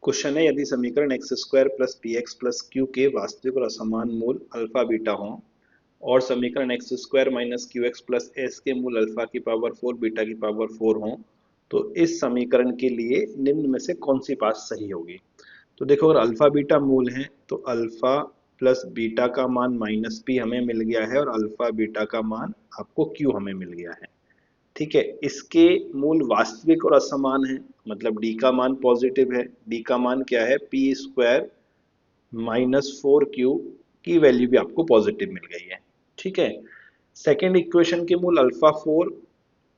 Question है यदि समीकरण x square plus P x plus Q के वास्तविक और असमान मूल अल्फा बीटा हों और समीकरण x square minus Q x plus S के मूल अल्फा की पावर 4 बीटा की पावर 4 हों तो इस समीकरण के लिए निम्न में से कौन सी बात सही होगी। तो देखो अगर अल्फा बीटा मूल है तो अल्फा प्लस बीटा का मान माइनस पी हमें मिल गया है और अल्फा बीटा का मान आपको क्यू हमें मिल गया है। ठीक है, इसके मूल वास्तविक और असमान है, मतलब डी का मान पॉजिटिव है, डी का मान क्या है पी स्क्वायर -4 क्यू की वैल्यू भी आपको पॉजिटिव मिल गई है। ठीक है, सेकेंड इक्वेशन के मूल अल्फा 4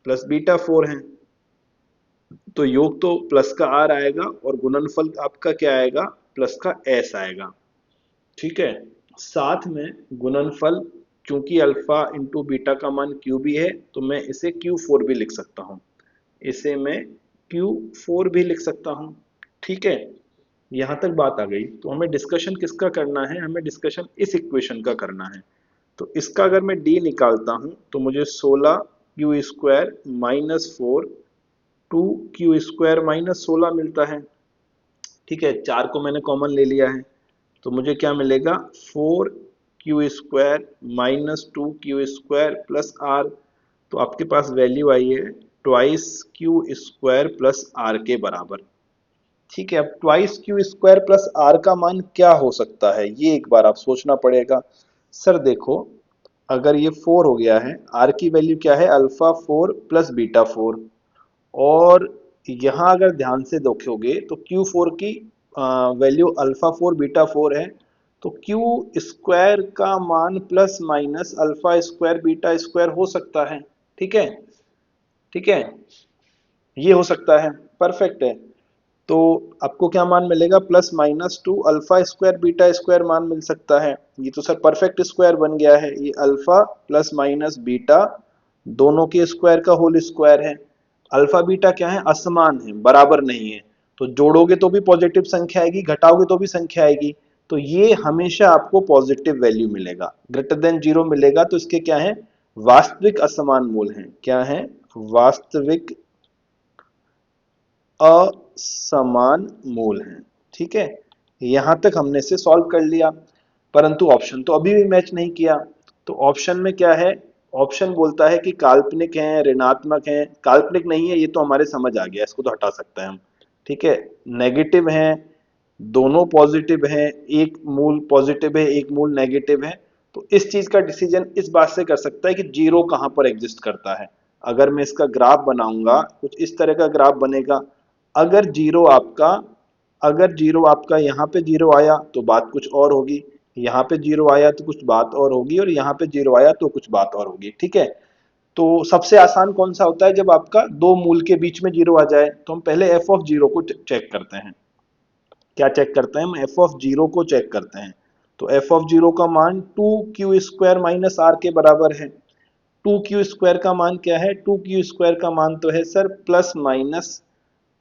प्लस बीटा 4 है, तो योग तो प्लस का आर आएगा और गुणनफल आपका क्या आएगा प्लस का एस आएगा। ठीक है, साथ में गुणनफल क्योंकि अल्फा इंटू बीटा का मान क्यू भी है तो मैं इसे Q4 भी लिख सकता हूं, इसे मैं Q4 भी लिख सकता हूं। ठीक है, यहां तक बात आ गई। तो हमें डिस्कशन किसका करना है, हमें डिस्कशन इस इक्वेशन का करना है। तो इसका अगर मैं डी निकालता हूं तो मुझे 16 क्यू स्क्वायर -4 2 क्यू स्क्वायर -16 मिलता है। ठीक है, 4 को मैंने कॉमन ले लिया है तो मुझे क्या मिलेगा 4 Q square -2 Q square plus R. तो आपके पास वैल्यू आई है twice Q square plus R के बराबर। ठीक है, अब twice Q square plus R का मान क्या हो सकता है ये एक बार आप सोचना पड़ेगा। सर देखो, अगर ये 4 हो गया है, आर की वैल्यू क्या है अल्फा 4 प्लस बीटा 4, और यहाँ अगर ध्यान से देखोगे तो Q4 की वैल्यू अल्फा 4 बीटा 4 है, तो क्यू स्क्वायर का मान plus minus alpha square beta square हो सकता है। ठीक है, ठीक है, ये हो सकता है, परफेक्ट है। तो आपको क्या मान मिलेगा +-2 अल्फा स्क्वायर बीटा स्क्वायर मान मिल सकता है। ये तो सर परफेक्ट स्क्वायर बन गया है, ये अल्फा प्लस माइनस बीटा दोनों के स्क्वायर का होल स्क्वायर है। अल्फा बीटा क्या है असमान है, बराबर नहीं है, तो जोड़ोगे तो भी पॉजिटिव संख्या आएगी, घटाओगे तो भी संख्या आएगी, तो ये हमेशा आपको पॉजिटिव वैल्यू मिलेगा, ग्रेटर देन 0 मिलेगा। तो इसके क्या है वास्तविक असमान मूल हैं, क्या है वास्तविक असमान मूल हैं। ठीक है, यहां तक हमने इसे सॉल्व कर लिया, परंतु ऑप्शन तो अभी भी मैच नहीं किया। तो ऑप्शन में क्या है, ऑप्शन बोलता है कि काल्पनिक है, ऋणात्मक है, काल्पनिक नहीं है ये तो हमारे समझ आ गया, इसको तो हटा सकते हैं हम। ठीक है, नेगेटिव है, दोनों पॉजिटिव है, एक मूल पॉजिटिव है एक मूल नेगेटिव है। तो इस चीज का डिसीजन इस बात से कर सकता है कि जीरो कहां पर एग्जिस्ट करता है। अगर मैं इसका ग्राफ बनाऊंगा कुछ इस तरह का ग्राफ बनेगा। अगर जीरो आपका अगर जीरो आपका यहाँ पे जीरो आया तो बात कुछ और होगी, यहाँ पे जीरो आया तो कुछ बात और होगी, और यहाँ पे जीरो आया तो कुछ बात और होगी। ठीक है, तो सबसे आसान कौन सा होता है जब आपका दो मूल के बीच में जीरो आ जाए, तो हम पहले एफ ऑफ जीरो को चेक करते हैं। क्या चेक करते हैं हम एफ ऑफ जीरो को चेक करते हैं। तो एफ ऑफ जीरो का मान 2 क्यू स्क्वायर माइनस आर के बराबर है। 2 क्यू स्क्वायर का मान क्या है, 2 क्यू स्क्वायर का मान तो है sir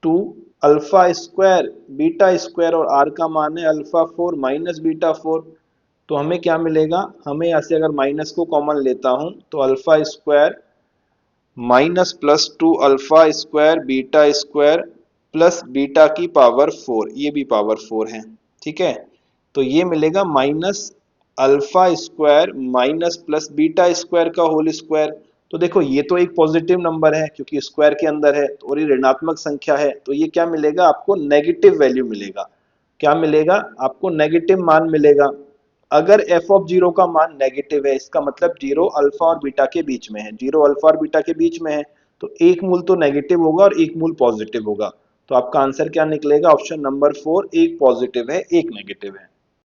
+-2 alpha square beta square, और आर का मान है अल्फा 4 माइनस बीटा 4। तो हमें क्या मिलेगा, हमें यहाँ से अगर माइनस को कॉमन लेता हूं तो alpha square -+2 alpha square beta square plus beta की पावर 4, ये भी पावर 4 है। ठीक है, तो ये मिलेगा minus alpha square minus plus beta square का होल स्क्वायर। तो देखो ये तो एक पॉजिटिव नंबर है क्योंकि स्क्वायर के अंदर है, और ये ऋणात्मक संख्या है, तो ये क्या मिलेगा आपको नेगेटिव वैल्यू मिलेगा। क्या मिलेगा आपको नेगेटिव मान मिलेगा। अगर एफ ऑफ जीरो का मान नेगेटिव है इसका मतलब जीरो अल्फा और बीटा के बीच में है, जीरो अल्फा और बीटा के बीच में है, तो एक मूल तो नेगेटिव होगा और एक मूल पॉजिटिव होगा। तो आपका आंसर क्या निकलेगा ऑप्शन नंबर 4, एक पॉजिटिव है एक नेगेटिव है।